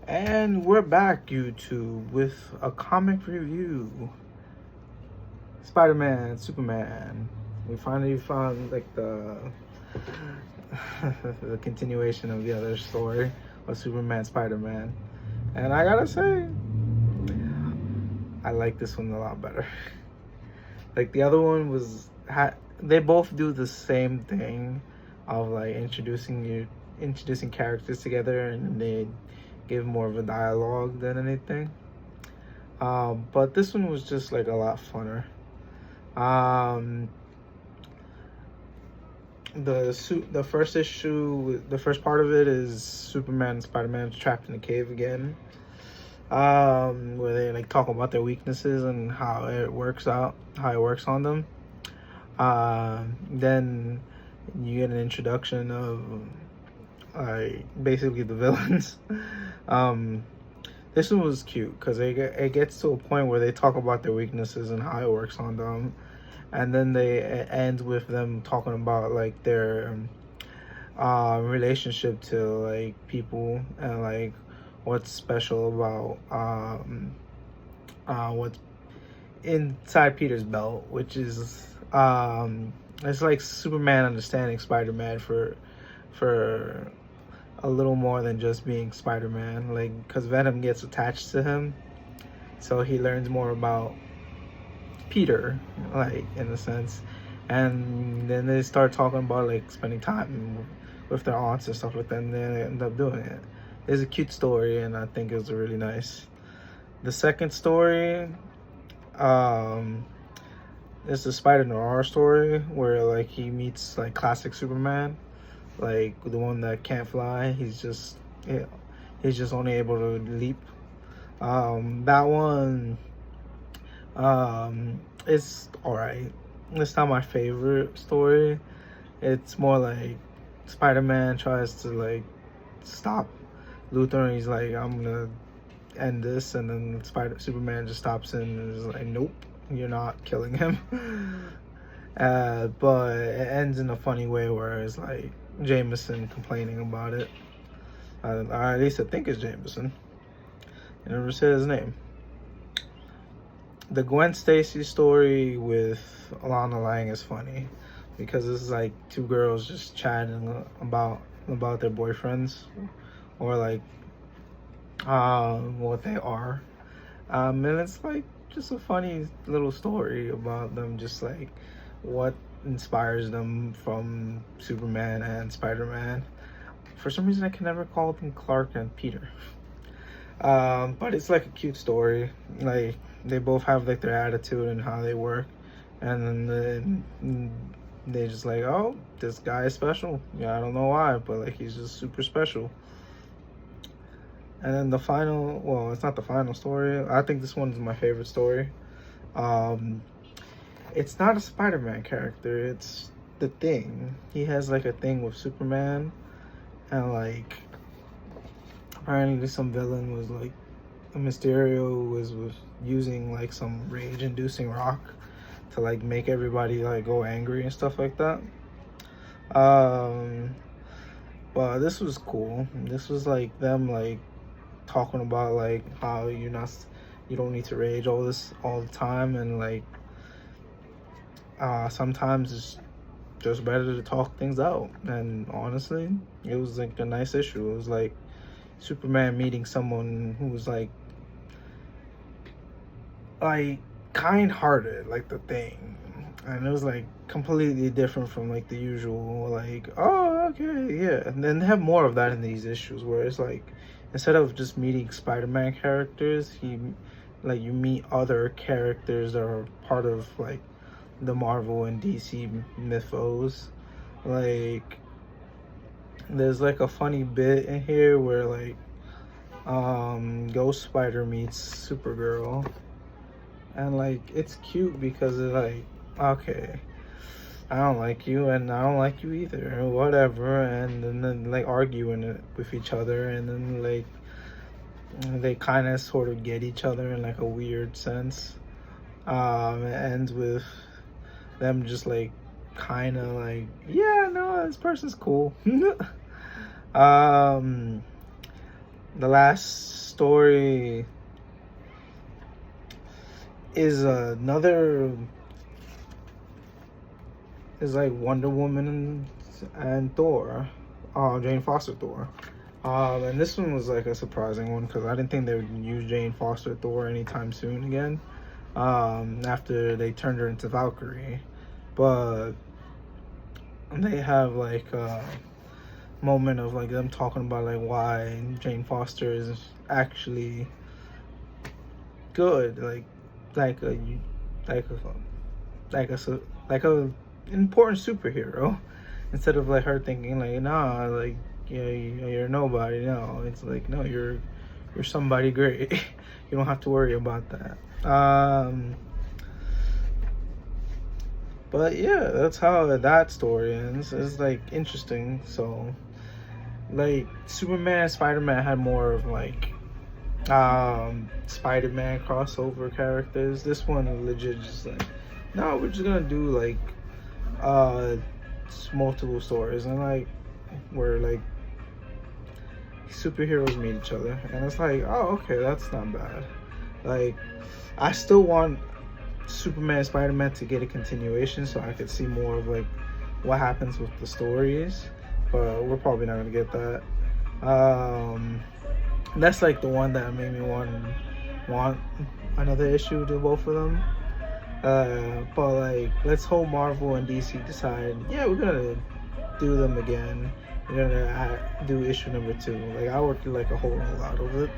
And we're back, YouTube, with a comic review. Spider-Man, Superman. We finally found like the the continuation of the other story of Superman, Spider-Man. And I gotta say, I like this one a lot better. Like the other one was they both do the same thing of like introducing characters together, and they give more of a dialogue than anything. But this one was just like a lot funner. Um, the first issue, the first part of it is Superman and Spider-Man trapped in a cave again. Where they like talk about their weaknesses and how it works on them. Then you get an introduction of basically the villains. um, this one was cute because it gets to a point where they talk about their weaknesses and how it works on them, and then it ends with them talking about like their relationship to like people and like what's special about what's inside Peter's belt, which is it's like Superman understanding Spider-Man for a little more than just being Spider-Man, like because Venom gets attached to him, so he learns more about Peter, like in a sense. And then they start talking about like spending time with their aunts and stuff like that, and they end up doing it. It's a cute story, and I think it was really nice. The second story, it's the Spider Noir story where like he meets like classic Superman, like the one that can't fly. He's just only able to leap. That one, it's all right. It's not my favorite story. It's more like Spider-Man tries to like stop Luthor, and he's like, "I'm gonna end this," and then Superman just stops him and is like, "Nope, you're not killing him." But it ends in a funny way where it's like Jameson complaining about it. At least I think it's Jameson. I never said his name. The Gwen Stacy story with Alana Lang is funny because this is like two girls just chatting about their boyfriends or like what they are. And it's like just a funny little story about them, just like what inspires them from Superman and Spider-Man. For some reason, I can never call them Clark and Peter. But it's like a cute story. Like they both have like their attitude and how they work, and then they just like, oh, this guy is special. Yeah, I don't know why, but like he's just super special. And then the final, well, it's not the final story. I think this one is my favorite story. Um, it's not a Spider-Man character. It's the Thing. He has like a thing with Superman, and like apparently some villain was like Mysterio was using like some rage-inducing rock to like make everybody like go angry and stuff like that. Um, but this was cool. This was like them like talking about like how you don't need to rage all the time, and like sometimes it's just better to talk things out. And honestly, it was like a nice issue. It was like Superman meeting someone who was like kind-hearted, like the Thing, and it was like completely different from like the usual like, oh, okay, yeah. And then they have more of that in these issues where it's like instead of just meeting Spider-Man characters, you meet other characters that are part of like the Marvel and DC mythos. Like there's like a funny bit in here where like Ghost Spider meets Supergirl, and like it's cute because it's like, okay, I don't like you and I don't like you either, or whatever, and then like arguing it with each other, and then like they kind of sort of get each other in like a weird sense. It ends with them just like kind of like, yeah, no, this person's cool. um The last story is like Wonder Woman and Thor, Jane Foster Thor. And this one was like a surprising one because I didn't think they would use Jane Foster Thor anytime soon again. After they turned her into Valkyrie, but they have like a moment of like them talking about like why Jane Foster is actually good, like a like a like a important superhero, instead of like her thinking like, nah, like, yeah, you're nobody. No, it's like, no, you're somebody great. You don't have to worry about that. But yeah, that's how that story ends. It's like interesting. So like Superman, Spider-Man had more of like Spider-Man crossover characters. This one legit just like, no, we're just gonna do like multiple stories, and like where like superheroes meet each other, and it's like, oh, okay, that's not bad. Like, I still want Superman, Spider-Man to get a continuation so I could see more of like what happens with the stories, but we're probably not gonna get that. That's like the one that made me want another issue to both of them. But like, let's hope Marvel and DC decide, yeah, we're gonna do them again. We're gonna do issue number 2. Like, I would like a whole lot of it.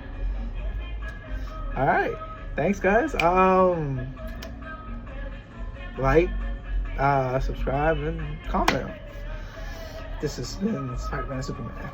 All right, thanks guys. Like, subscribe, and comment. This has been Spider-Man Superman.